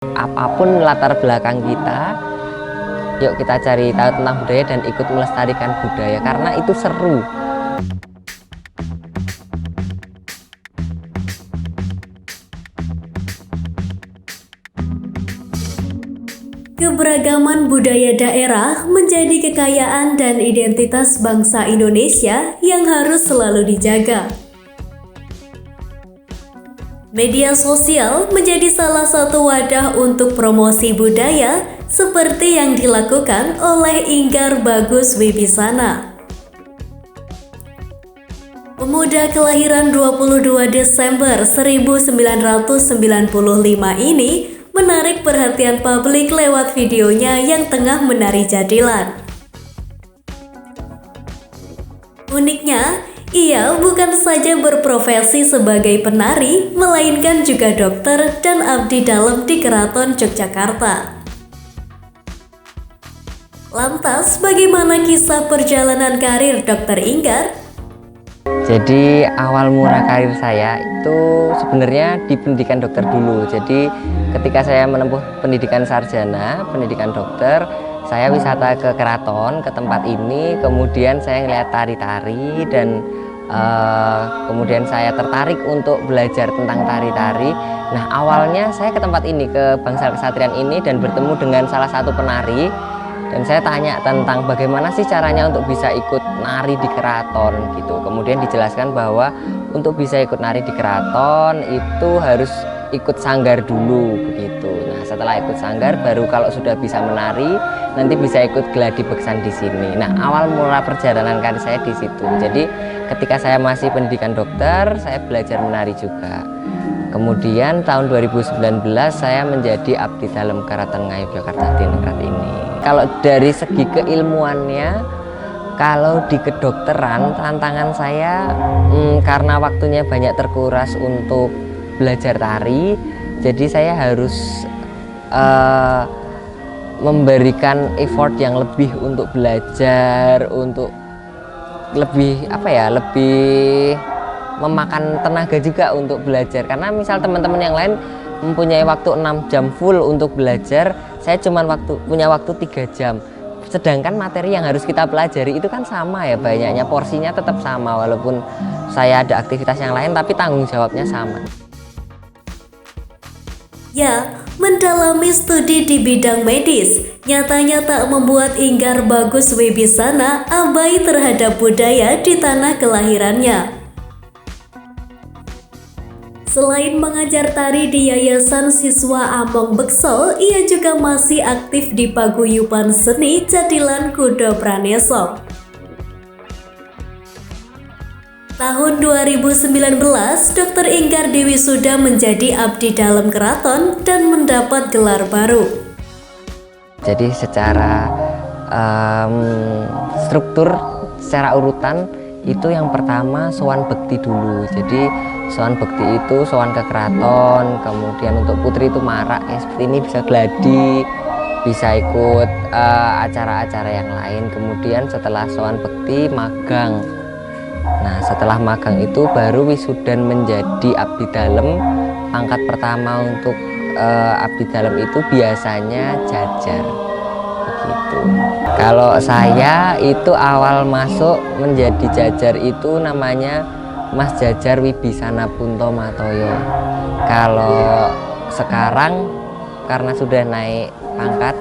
Apapun latar belakang kita, yuk kita cari tahu tentang budaya dan ikut melestarikan budaya karena itu seru. Keberagaman budaya daerah menjadi kekayaan dan identitas bangsa Indonesia yang harus selalu dijaga. Media sosial menjadi salah satu wadah untuk promosi budaya seperti yang dilakukan oleh Inggar Bagus Wibisana. Pemuda kelahiran 22 Desember 1995 ini menarik perhatian publik lewat videonya yang tengah menari jadilan. Uniknya, ia bukan saja berprofesi sebagai penari, melainkan juga dokter dan abdi dalam di Keraton Yogyakarta. Lantas, bagaimana kisah perjalanan karir Dr. Inggar? Jadi awal mula karir saya itu sebenarnya di pendidikan dokter dulu. Jadi ketika saya menempuh pendidikan sarjana, pendidikan dokter, saya wisata ke keraton, ke tempat ini, kemudian saya ngeliat tari-tari dan kemudian saya tertarik untuk belajar tentang tari-tari. Nah awalnya saya ke tempat ini, ke Bangsal Kesatrian ini dan bertemu dengan salah satu penari. Dan saya tanya tentang bagaimana sih caranya untuk bisa ikut nari di keraton gitu. Kemudian dijelaskan bahwa untuk bisa ikut nari di keraton itu harus ikut sanggar dulu begitu. Nah setelah ikut sanggar baru kalau sudah bisa menari nanti bisa ikut gladi beksan di sini. Nah awal mula perjalanan karir saya di situ. Jadi ketika saya masih pendidikan dokter saya belajar menari juga. Kemudian tahun 2019 saya menjadi abdi dalam Keraton Ngayogyakarta Diningrat ini. Kalau dari segi keilmuannya, kalau di kedokteran tantangan saya karena waktunya banyak terkuras untuk belajar tari, jadi saya harus memberikan effort yang lebih untuk belajar, untuk lebih lebih memakan tenaga juga untuk belajar. Karena misal teman-teman yang lain mempunyai waktu 6 jam full untuk belajar, saya cuma punya waktu 3 jam. Sedangkan materi yang harus kita pelajari itu kan sama ya banyaknya, porsinya tetap sama walaupun saya ada aktivitas yang lain tapi tanggung jawabnya sama. Ya, mendalami studi di bidang medis nyatanya tak membuat Inggar Bagus Wibisana abai terhadap budaya di tanah kelahirannya. Selain mengajar tari di Yayasan Siswa Among Bekso, ia juga masih aktif di Paguyuban Seni Jadilan Kudo Praneso. Tahun 2019, Dr. Inggar diwisuda menjadi abdi dalam keraton dan mendapat gelar baru. Jadi secara struktur, secara urutan itu yang pertama sowan bekti dulu. Jadi sowan bekti itu sowan ke keraton, kemudian untuk putri itu marak kayak seperti ini bisa gladi, bisa ikut acara-acara yang lain. Kemudian setelah sowan bekti magang. Nah setelah magang itu baru wisudan menjadi abdi dalem. Pangkat pertama untuk abdi dalem itu biasanya jajar begitu. Kalau saya itu awal masuk menjadi jajar itu namanya Mas Jajar Wibisana Punto Matoyo. Kalau sekarang karena sudah naik pangkat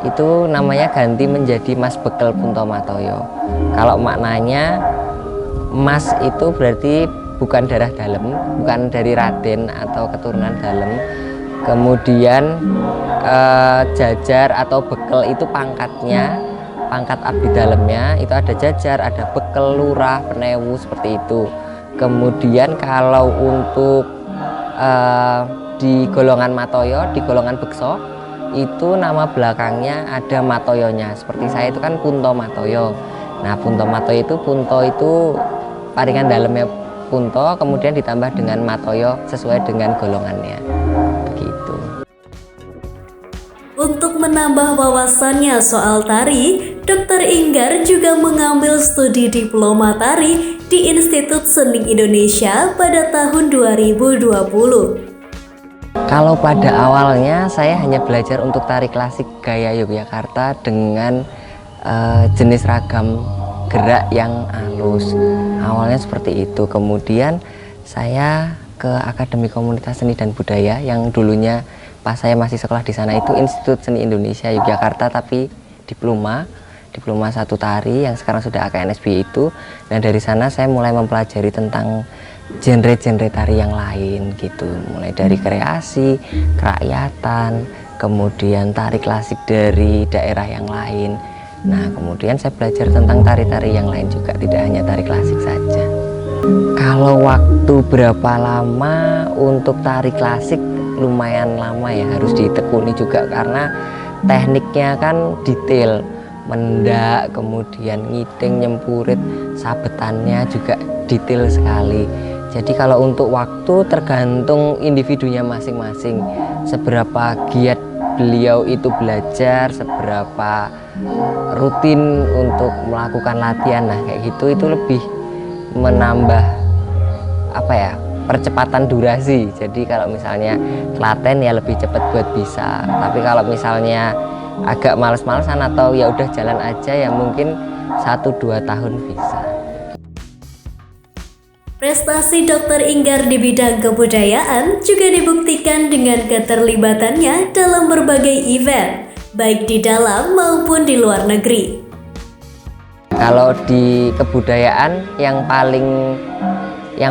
itu namanya ganti menjadi Mas Bekel Punto Matoyo. Kalau maknanya Mas itu berarti bukan darah dalem, bukan dari Raden atau keturunan dalem. Kemudian jajar atau bekel itu pangkatnya, pangkat abdi dalemnya itu ada jajar, ada bekel, lurah, penewu seperti itu. Kemudian kalau untuk di golongan Matoyo, di golongan Bekso itu nama belakangnya ada Matoyonya. Seperti saya itu kan Punto Matoyo. Nah Punto Matoyo itu paringan dalamnya Punto, kemudian ditambah dengan Matoyo sesuai dengan golongannya. Begitu. Untuk menambah wawasannya soal tari, Dr. Inggar juga mengambil studi diploma tari di Institut Seni Indonesia pada tahun 2020. Kalau pada awalnya saya hanya belajar untuk tari klasik gaya Yogyakarta dengan jenis ragam gerak yang halus. Awalnya seperti itu. Kemudian saya ke Akademi Komunitas Seni dan Budaya yang dulunya pas saya masih sekolah di sana itu Institut Seni Indonesia Yogyakarta, tapi diploma 1 tari yang sekarang sudah AKNSB itu. Nah, dari sana saya mulai mempelajari tentang genre-genre tari yang lain gitu, mulai dari kreasi, kerakyatan, kemudian tari klasik dari daerah yang lain. Nah, kemudian saya belajar tentang tari-tari yang lain juga, tidak hanya tari klasik saja. Kalau waktu berapa lama untuk tari klasik, lumayan lama ya, harus ditekuni juga karena tekniknya kan detail, mendak, kemudian ngiting, nyempurit, sabetannya juga detail sekali. Jadi kalau untuk waktu tergantung individunya masing-masing, seberapa giat beliau itu belajar, seberapa rutin untuk melakukan latihan. Nah, kayak gitu itu lebih menambah percepatan durasi. Jadi kalau misalnya telaten ya lebih cepat buat bisa, tapi kalau misalnya agak males-malesan atau ya udah jalan aja ya mungkin 1-2 tahun bisa. Prestasi Dr. Inggar di bidang kebudayaan juga dibuktikan dengan keterlibatannya dalam berbagai event, baik di dalam maupun di luar negeri. Kalau di kebudayaan yang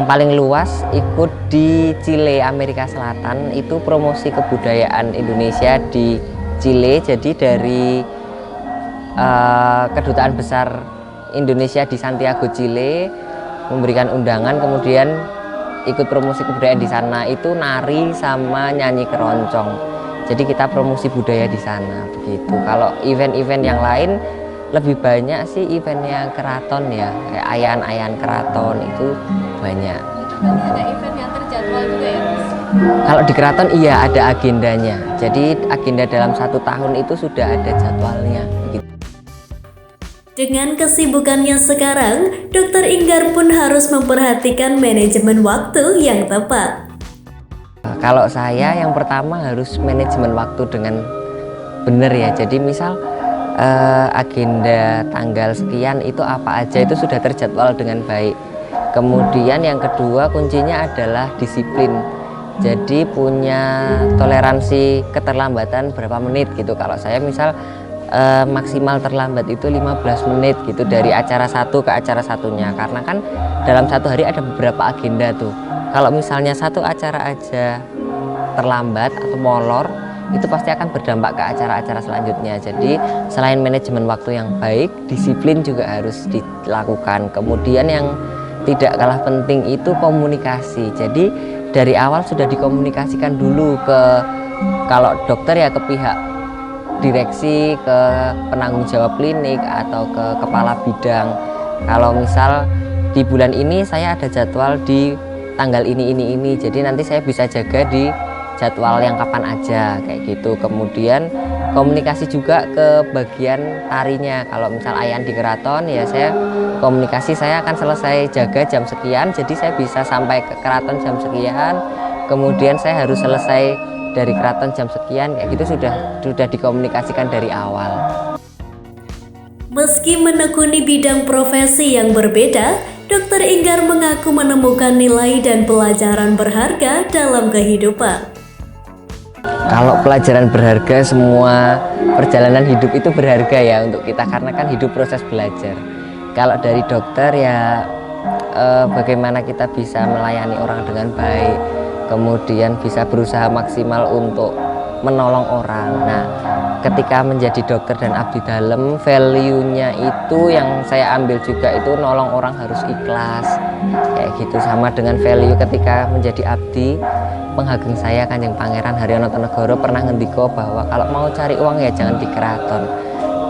paling luas ikut di Chile, Amerika Selatan, itu promosi kebudayaan Indonesia di Chile. Jadi dari Kedutaan Besar Indonesia di Santiago, Chile memberikan undangan, kemudian ikut promosi kebudayaan di sana, itu nari sama nyanyi keroncong. Jadi kita promosi budaya di sana begitu. Kalau event-event yang lain lebih banyak sih eventnya keraton ya, kayak ayaan-ayaan keraton itu banyak. Itu berarti ada event yang terjadwal juga ya, Mas? Kalau di keraton iya ada agendanya. Jadi agenda dalam 1 tahun itu sudah ada jadwalnya. Gitu. Dengan kesibukannya sekarang, Dr. Inggar pun harus memperhatikan manajemen waktu yang tepat. Kalau saya yang pertama harus manajemen waktu dengan benar ya. Jadi misal agenda tanggal sekian itu apa aja itu sudah terjadwal dengan baik. Kemudian yang kedua kuncinya adalah disiplin. Jadi punya toleransi keterlambatan berapa menit gitu. Kalau saya misal maksimal terlambat itu 15 menit gitu dari acara satu ke acara satunya, karena kan dalam 1 hari ada beberapa agenda tuh. Kalau misalnya 1 acara aja terlambat atau molor, itu pasti akan berdampak ke acara-acara selanjutnya. Jadi selain manajemen waktu yang baik, disiplin juga harus dilakukan. Kemudian yang tidak kalah penting itu komunikasi. Jadi dari awal sudah dikomunikasikan dulu kalau dokter ya ke pihak direksi, ke penanggung jawab klinik atau ke kepala bidang. Kalau misal di bulan ini saya ada jadwal di tanggal ini, jadi nanti saya bisa jaga di jadwal yang kapan aja kayak gitu. Kemudian komunikasi juga ke bagian tarinya. Kalau misal ayaan di keraton ya saya komunikasi, saya akan selesai jaga jam sekian, jadi saya bisa sampai ke keraton jam sekian. Kemudian saya harus selesai dari keraton jam sekian, kayak gitu sudah dikomunikasikan dari awal. Meski menekuni bidang profesi yang berbeda, Dr. Inggar mengaku menemukan nilai dan pelajaran berharga dalam kehidupan. Kalau pelajaran berharga, semua perjalanan hidup itu berharga ya untuk kita, karena kan hidup proses belajar. Kalau dari dokter ya bagaimana kita bisa melayani orang dengan baik, kemudian bisa berusaha maksimal untuk menolong orang. Nah, ketika menjadi dokter dan abdi dalam, value-nya itu yang saya ambil juga itu nolong orang harus ikhlas kayak gitu. Sama dengan value ketika menjadi abdi, penghageng saya Kanjeng Pangeran Haryono Tonegoro pernah ngendiko bahwa kalau mau cari uang ya jangan di keraton.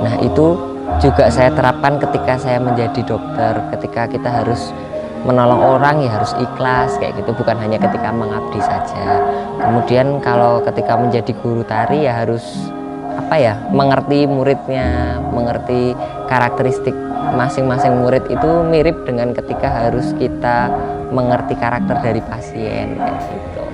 Nah, itu juga saya terapkan ketika saya menjadi dokter. Ketika kita harus menolong orang ya harus ikhlas kayak gitu, bukan hanya ketika mengabdi saja. Kemudian kalau ketika menjadi guru tari ya harus mengerti muridnya, mengerti karakteristik masing-masing murid. Itu mirip dengan ketika harus kita mengerti karakter dari pasien kayak gitu.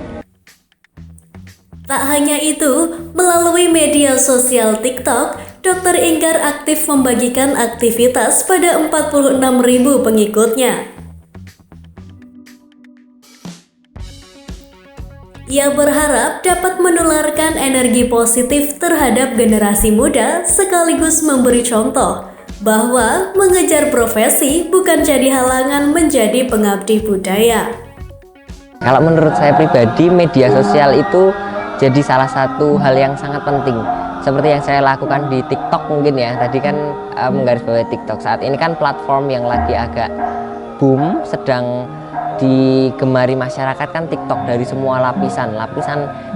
Tak hanya itu, melalui media sosial TikTok, Dr. Inggar aktif membagikan aktivitas pada 46.000 pengikutnya. Ia berharap dapat menularkan energi positif terhadap generasi muda sekaligus memberi contoh bahwa mengejar profesi bukan jadi halangan menjadi pengabdi budaya. Kalau menurut saya pribadi, media sosial itu jadi salah satu hal yang sangat penting. Seperti yang saya lakukan di TikTok mungkin ya. Tadi kan menggarisbawahi TikTok. Saat ini kan platform yang lagi agak boom, sedang digemari masyarakat kan TikTok dari semua lapisan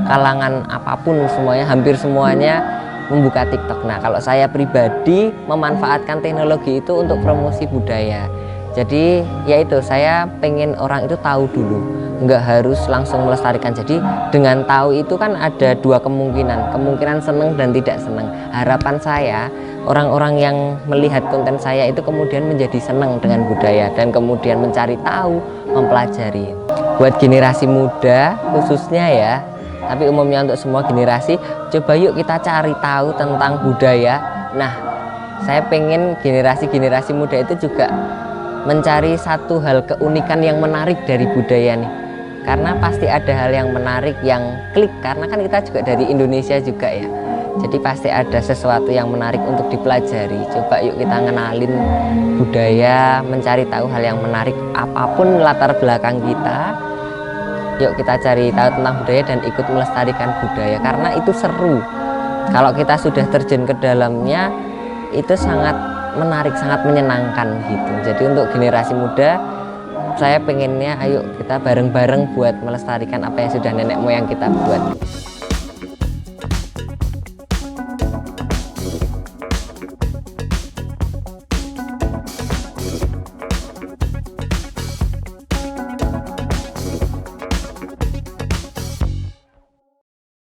kalangan apapun, semuanya, hampir semuanya membuka TikTok. Nah, kalau saya pribadi memanfaatkan teknologi itu untuk promosi budaya. Jadi yaitu saya pengen orang itu tahu dulu, nggak harus langsung melestarikan. Jadi dengan tahu itu kan ada dua kemungkinan seneng dan tidak seneng. Harapan saya orang-orang yang melihat konten saya itu kemudian menjadi seneng dengan budaya dan kemudian mencari tahu, mempelajari. Buat generasi muda khususnya ya, tapi umumnya untuk semua generasi, coba yuk kita cari tahu tentang budaya. Nah, saya pengen generasi muda itu juga mencari satu hal keunikan yang menarik dari budaya nih, karena pasti ada hal yang menarik yang klik, karena kan kita juga dari Indonesia juga ya, jadi pasti ada sesuatu yang menarik untuk dipelajari. Coba yuk kita ngenalin budaya, mencari tahu hal yang menarik apapun latar belakang kita. Yuk kita cari tahu tentang budaya dan ikut melestarikan budaya, karena itu seru. Kalau kita sudah terjun ke dalamnya, itu sangat menarik, sangat menyenangkan gitu. Jadi untuk generasi muda, saya pengennya ayo kita bareng-bareng buat melestarikan apa yang sudah nenek moyang kita buat.